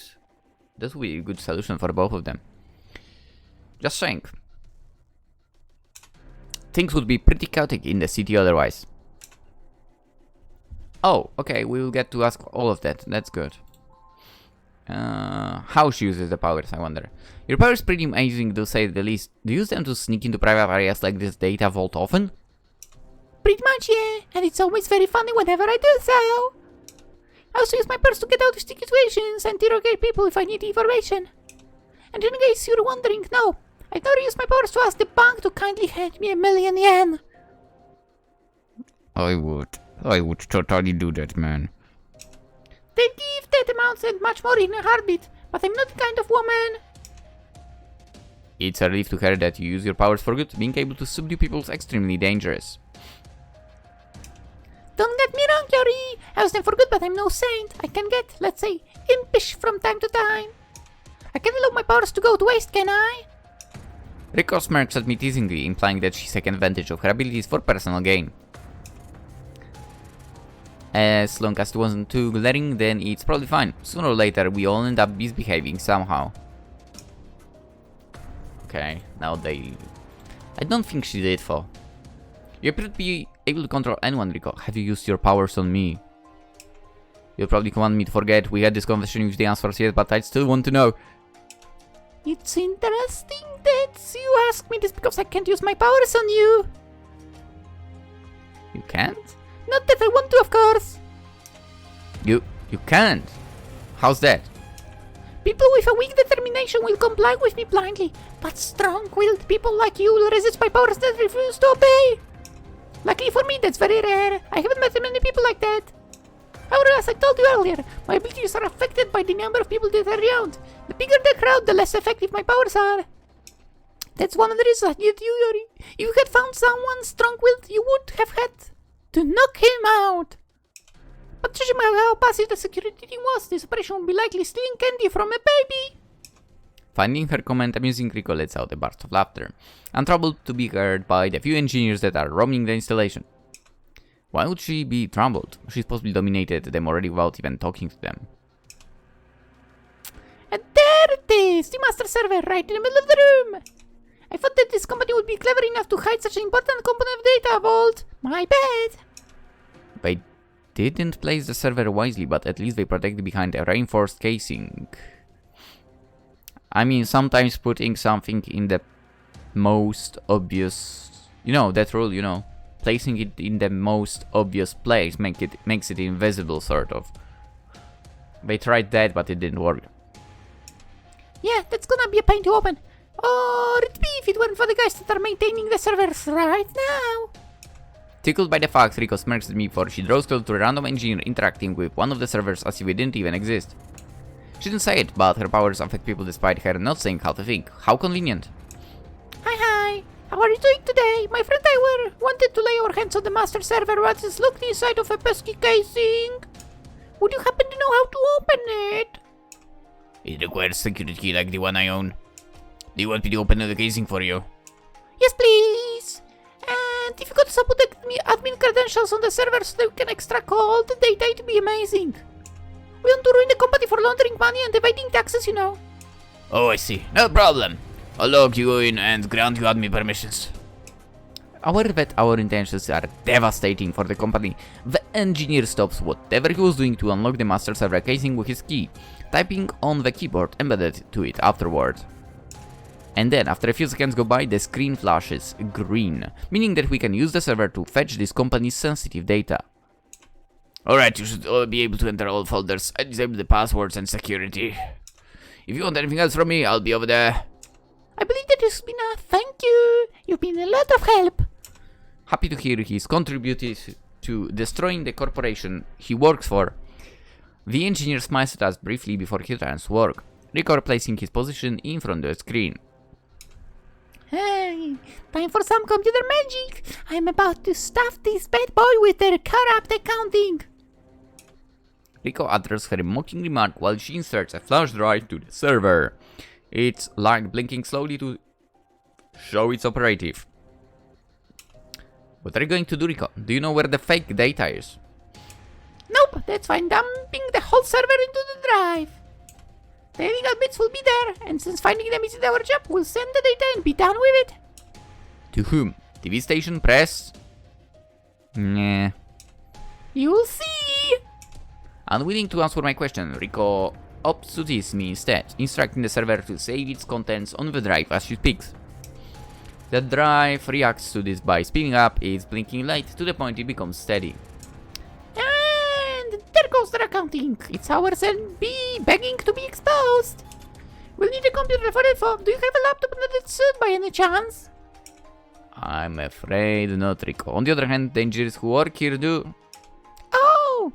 be a good solution for both of them. Just saying. Things would be pretty chaotic in the city otherwise. Oh, okay, we will get to ask all of that. That's good. How she uses the powers, I wonder. Your power is pretty amazing, to say the least. Do you use them to sneak into private areas like this data vault often? Pretty much, yeah. And it's always very funny whenever I do so. I also use my powers to get out of sticky situations and interrogate people if I need information. And in case you're wondering, no, I've never used my powers to ask the bank to kindly hand me $1,000,000 yen. I would totally do that, man. They'd give that amount and much more in a heartbeat, but I'm not the kind of woman. It's a relief to hear that you use your powers for good. Being able to subdue people is extremely dangerous. Don't get me wrong, Yori. I use them for good, but I'm no saint. I can get, let's say, impish from time to time. I can't allow my powers to go to waste, can I? Riko smirks at me teasingly, implying that she's taken advantage of her abilities for personal gain. As long as it wasn't too glaring, then it's probably fine. Sooner or later, we all end up misbehaving somehow. Okay, now I don't think she did, though. You appear to be able to control anyone, Riko. Have you used your powers on me? You'll probably command me to forget we had this conversation with the answers yet, but I still want to know. It's interesting that you ask me this because I can't use my powers on you. You can't? Not that I want to, of course. You can't? How's that? People with a weak determination will comply with me blindly, but strong-willed people like you will resist my powers and refuse to obey. Luckily for me, that's very rare. I haven't met many people like that. However, as I told you earlier, my abilities are affected by the number of people that are around. The bigger the crowd, the less effective my powers are. That's one of the reasons I need you, Yori. If you had found someone strong-willed, you would have had to knock him out. But judging by how passive the security team was, this operation would be likely stealing candy from a baby. Finding her comment amusing, Riko lets out a burst of laughter, untroubled to be heard by the few engineers that are roaming the installation. Why would she be troubled? She's possibly dominated them already without even talking to them. And there it is, the master server, right in the middle of the room. I thought that this company would be clever enough to hide such an important component of data vault. My bad. They didn't place the server wisely, but at least they protected behind a reinforced casing. I mean, sometimes putting something in the most obvious... You know, that rule, you know. Placing it in the most obvious place makes it invisible, sort of. They tried that, but it didn't work. Yeah, that's gonna be a pain to open. Or it'd be if it weren't for the guys that are maintaining the servers right now. Tickled by the fact, Riko smirks at me for she draws close to a random engineer interacting with one of the servers as if it didn't even exist. She didn't say it, but her powers affect people despite her not saying how to think. How convenient. Hi. How are you doing today? My friend I wanted to lay our hands on the master server, but it's locked inside of a pesky casing. Would you happen to know how to open it? It requires security key like the one I own. Do you want me to open the casing for you? Yes, please. And if you could also put the admin credentials on the server so that we can extract all the data, it'd be amazing. We want to ruin the company for laundering money and evading taxes, you know. Oh, I see. No problem. I'll log you in and grant you admin permissions. Aware that our intentions are devastating for the company, the engineer stops whatever he was doing to unlock the master server casing with his key, typing on the keyboard embedded to it afterward. And then, after a few seconds go by, the screen flashes green, meaning that we can use the server to fetch this company's sensitive data. Alright, you should all be able to enter all folders. I disable the passwords and security. If you want anything else from me, I'll be over there. I believe that has been enough. Thank you. You've been a lot of help. Happy to hear he's contributed to destroying the corporation he works for. The engineer smiles at us briefly before he returns to work, Riko replacing his position in front of the screen. Hey, time for some computer magic. I'm about to stuff this bad boy with their corrupt accounting. Riko utters her mocking remark while she inserts a flash drive to the server. Its light blinking slowly to show it's operative. What are you going to do, Riko? Do you know where the fake data is? Nope, that's fine. Dumping the whole server into the drive. The illegal bits will be there, and since finding them isn't our job, we'll send the data and be done with it. To whom? TV station? Press? Nah. You'll see. Unwilling to answer my question, Riko opts to tease me instead, instructing the server to save its contents on the drive as she speaks. The drive reacts to this by speeding up its blinking light to the point it becomes steady. And there goes their accounting. It's ours and be begging to be exposed. We'll need a computer for info. Do you have a laptop in that suit by any chance? I'm afraid not, Riko. On the other hand, the engineers who work here do. Oh!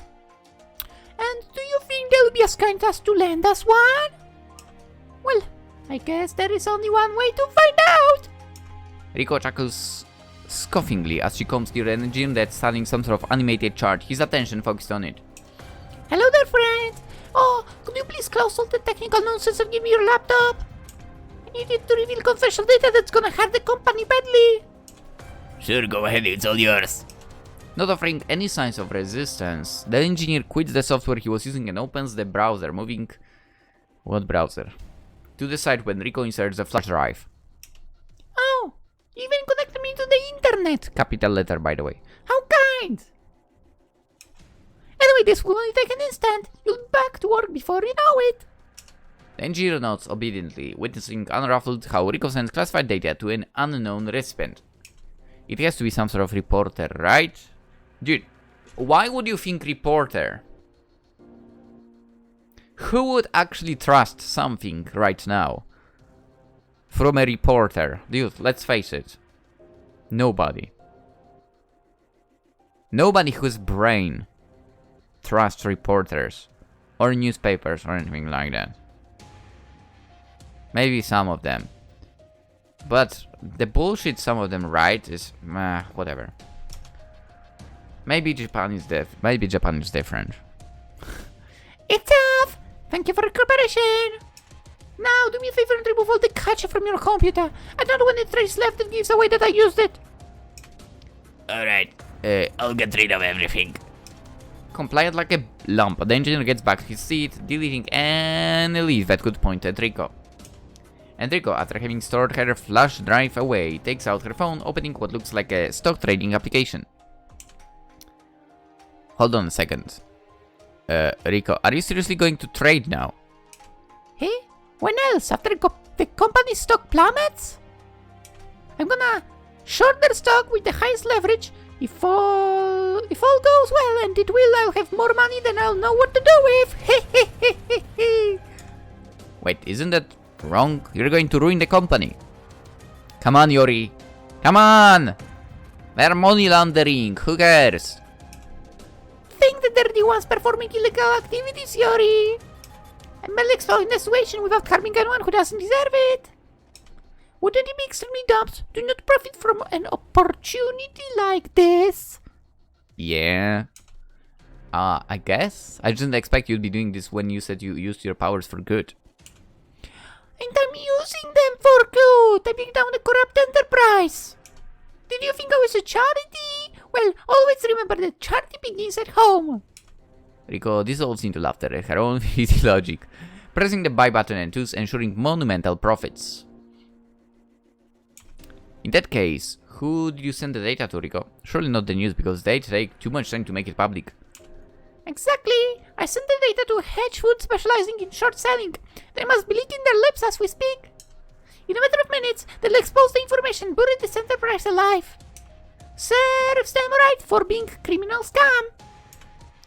And do you think they'll be as kind as to lend us one? Well, I guess there is only one way to find out. Riko chuckles scoffingly as she comes near an engineer that's studying some sort of animated chart, his attention focused on it. Hello there, friend. Oh, could you please close all the technical nonsense and give me your laptop? I need it to reveal confidential data that's gonna hurt the company badly. Sure, go ahead, it's all yours. Not offering any signs of resistance, the engineer quits the software he was using and opens the browser, moving... What browser? To the side when Riko inserts the flash drive. Oh, you even connected me to the internet. Capital letter, by the way. How kind. Anyway, this will only take an instant. You'll be back to work before you know it. The engineer nods obediently, witnessing unruffled how Riko sends classified data to an unknown recipient. It has to be some sort of reporter, right? Dude, why would you think reporter? Who would actually trust something right now from a reporter? Dude, let's face it. Nobody. Nobody whose brain trusts reporters or newspapers or anything like that. Maybe some of them. But the bullshit some of them write is whatever. Maybe Japan is different. It's off. Thank you for your cooperation. Now do me a favor and remove all the cache from your computer. I don't want a trace left that gives away that I used it. Alright, I'll get rid of everything. Compliant like a lump, the engineer gets back to his seat, deleting any lead that could point at Riko. And Riko, after having stored her flash drive away, takes out her phone, opening what looks like a stock trading application. Hold on a second. Riko, are you seriously going to trade now? Hey, when else? After the company's stock plummets? I'm gonna short their stock with the highest leverage. If all goes well, and it will, I'll have more money than I'll know what to do with. Wait, isn't that wrong? You're going to ruin the company. Come on, Yori. Come on! They're money laundering. Who cares? Think that they're the ones performing illegal activities, Yori. I'm barely exploring the situation without harming anyone who doesn't deserve it. Wouldn't it be extremely dumb to not profit from an opportunity like this? Yeah. I guess. I didn't expect you'd be doing this when you said you used your powers for good. And I'm using them for good. Taking down a corrupt enterprise. Did you think I was a charity? Well, always remember that charity begins at home. Riko dissolves into laughter at her own easy logic, pressing the buy button and thus ensuring monumental profits. In that case, who did you send the data to, Riko? Surely not the news, because they take too much time to make it public. Exactly. I sent the data to a hedge fund specializing in short selling. They must be licking their lips as we speak. In a matter of minutes, they'll expose the information, bury this enterprise alive. Serves them right for being criminal scum.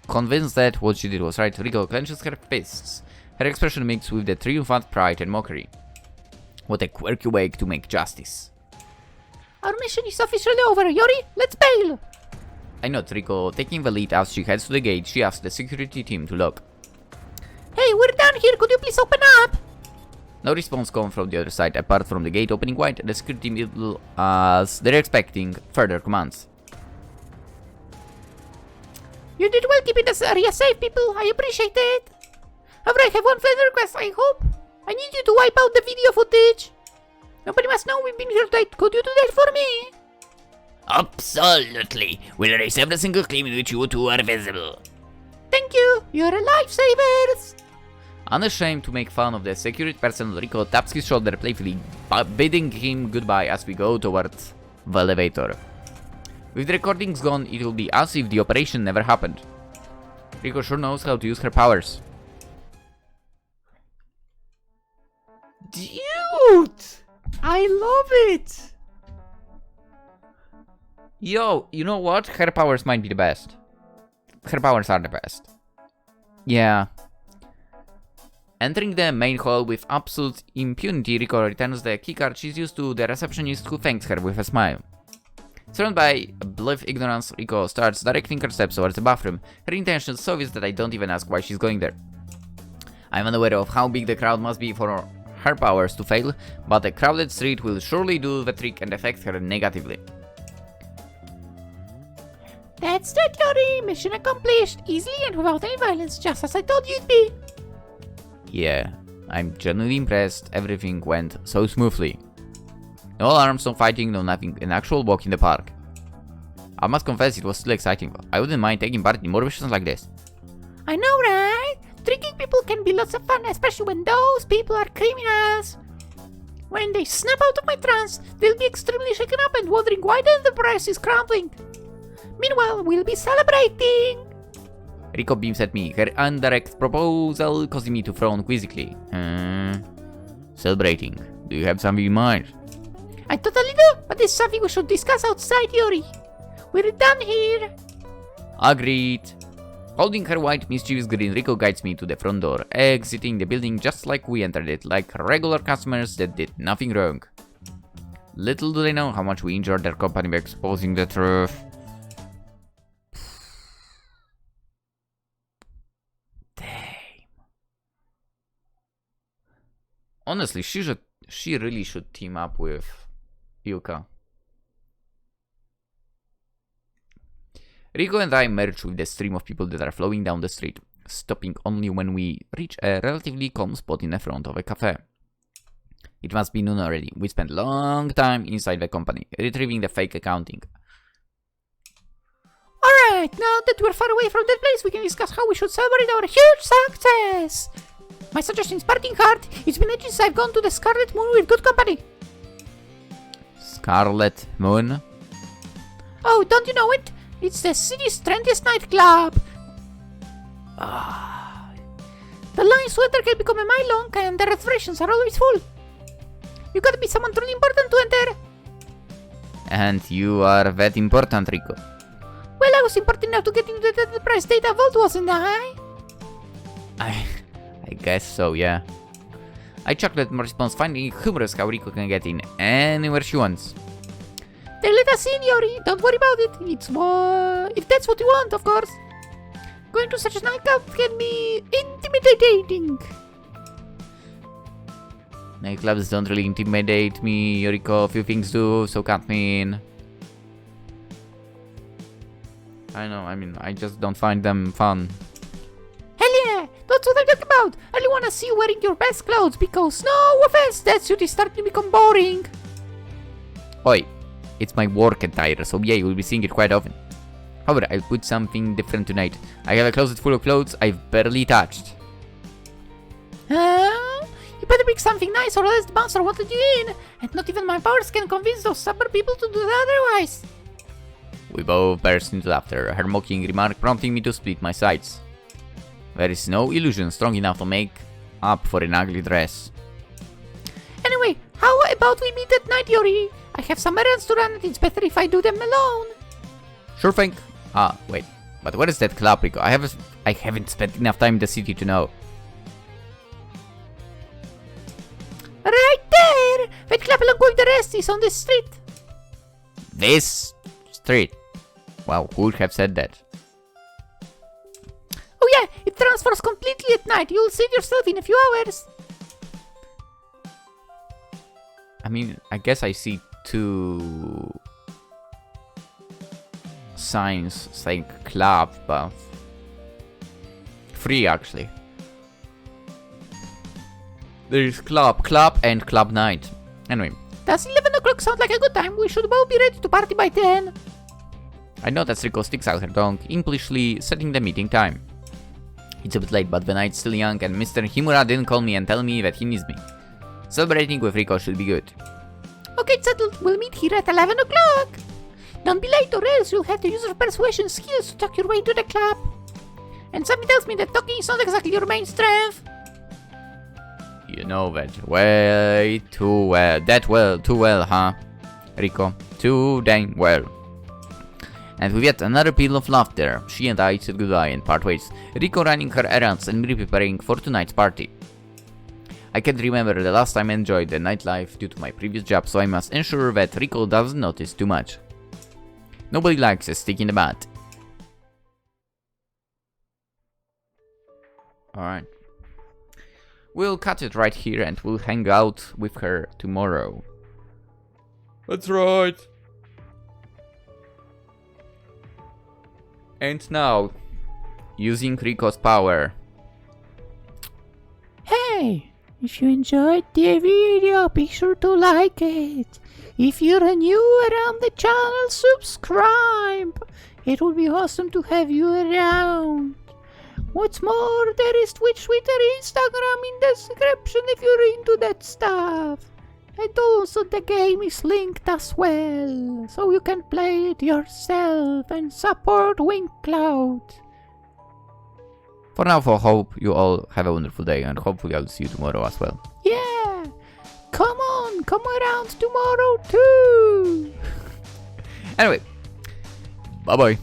convinced that what she did was right, Riko clenches her fists. Her expression mixed with the triumphant pride and mockery. What a quirky way to make justice. Our mission is officially over, Yori. Let's bail. I note Riko taking the lead as she heads to the gate. She asks the security team to lock. Hey, we're down here. Could you please open up? No response comes from the other side, apart from the gate opening wide. The security team as they're expecting further commands. You did well keeping this area safe, people. I appreciate it. However, I have one further request, I hope. I need you to wipe out the video footage. Nobody must know we've been here today. Could you do that for me? Absolutely. We'll erase every single claim in which you two are visible. Thank you. You're a lifesavers. Unashamed to make fun of the security person, Riko taps his shoulder playfully, bidding him goodbye as we go towards the elevator. With the recordings gone, it will be as if the operation never happened. Riko sure knows how to use her powers. Dude! I love it! Yo, you know what? Her powers might be the best. Her powers are the best. Yeah. Entering the main hall with absolute impunity, Riko returns the keycard she's used to the receptionist who thanks her with a smile. Surrounded by blithe ignorance, Riko starts directing her steps towards the bathroom. Her intention is so obvious that I don't even ask why she's going there. I'm unaware of how big the crowd must be for her powers to fail, but a crowded street will surely do the trick and affect her negatively. That's it, Yori. Mission accomplished. Easily and without any violence, just as I told you it'd be. Yeah, I'm genuinely impressed. Everything went so smoothly. No alarms, no fighting, no nothing. An actual walk in the park. I must confess it was still exciting. I wouldn't mind taking part in more missions like this. I know, right? Tricking people can be lots of fun, especially when those people are criminals. When they snap out of my trance, they'll be extremely shaken up and wondering why the enterprise is crumbling. Meanwhile, we'll be celebrating. Riko beams at me, her indirect proposal causing me to frown quizzically. Celebrating. Do you have something in mind? I totally do, but it's something we should discuss outside, Yori. We're done here. Agreed. Holding her white mischievous grin, Riko guides me to the front door, exiting the building just like we entered it, like regular customers that did nothing wrong. Little do they know how much we injured their company by exposing the truth. Honestly, she really should team up with Yuka. Riko and I merge with the stream of people that are flowing down the street, stopping only when we reach a relatively calm spot in the front of a cafe. It must be noon already. We spent a long time inside the company, retrieving the fake accounting. Alright, now that we're far away from that place, we can discuss how we should celebrate our huge success. My suggestion is partying hard. It's been ages since I've gone to the Scarlet Moon with good company. Scarlet Moon? Oh, don't you know it? It's the city's trendiest nightclub. The line sweater can become a mile long and the reservations are always full. You gotta be someone truly important to enter. And you are that important, Riko. Well, I was important enough to get into the enterprise data vault, wasn't I? I guess so, yeah. I chuckled at my response, finding it humorous how Riko can get in anywhere she wants. They let us in, Yori. Don't worry about it. It's if that's what you want, of course. Going to such a nightclub can be intimidating. Nightclubs don't really intimidate me, Yoriko. Few things do, so count me in. I know, I just don't find them fun. Hell yeah, that's what I'm talking about. I only wanna see you wearing your best clothes because, no offense, that suit is starting to become boring. Oi, it's my work attire, so yeah, you will be seeing it quite often. However, I'll put something different tonight. I have a closet full of clothes I've barely touched. You better pick something nice or else the bouncer won't let you in. And not even my powers can convince those stubborn people to do otherwise. We both burst into laughter, her mocking remark prompting me to split my sides. There is no illusion strong enough to make up for an ugly dress. Anyway, how about we meet at night, Yori? I have some errands to run and it's better if I do them alone. Sure thing. Wait. But where is that club, Riko? I haven't spent enough time in the city to know. Right there! That club along with the rest is on the street. This street? Wow, who would have said that? Oh yeah, it transfers completely at night. You'll save yourself in a few hours. I mean, I guess I see 2 signs saying club, but 3 actually. There is club, and club night. Anyway. Does 11 o'clock sound like a good time? We should both be ready to party by 10. I notice Riko sticks out her tongue, impishly setting the meeting time. It's a bit late, but the night's still young, and Mr. Himura didn't call me and tell me that he needs me. Celebrating with Riko should be good. Okay, settled. We'll meet here at 11 o'clock. Don't be late, or else you'll have to use your persuasion skills to talk your way to the club. And something tells me that talking is not exactly your main strength. You know that way too well. Too well, huh? Riko, too dang well. And with yet another peal of laughter, she and I said goodbye and part ways, Riko running her errands and me preparing for tonight's party. I can't remember the last time I enjoyed the nightlife due to my previous job, so I must ensure that Riko doesn't notice too much. Nobody likes a stick in the mud. Alright. We'll cut it right here and we'll hang out with her tomorrow. That's right. And now, using Riko's power. Hey, if you enjoyed the video, be sure to like it. If you're new around the channel, subscribe. It would be awesome to have you around. What's more, there is Twitch, Twitter, Instagram in the description if you're into that stuff. And also the game is linked as well, so you can play it yourself and support WinkCloud. For now, I hope you all have a wonderful day, and hopefully I'll see you tomorrow as well. Yeah! Come on, come around tomorrow too! Anyway, bye bye.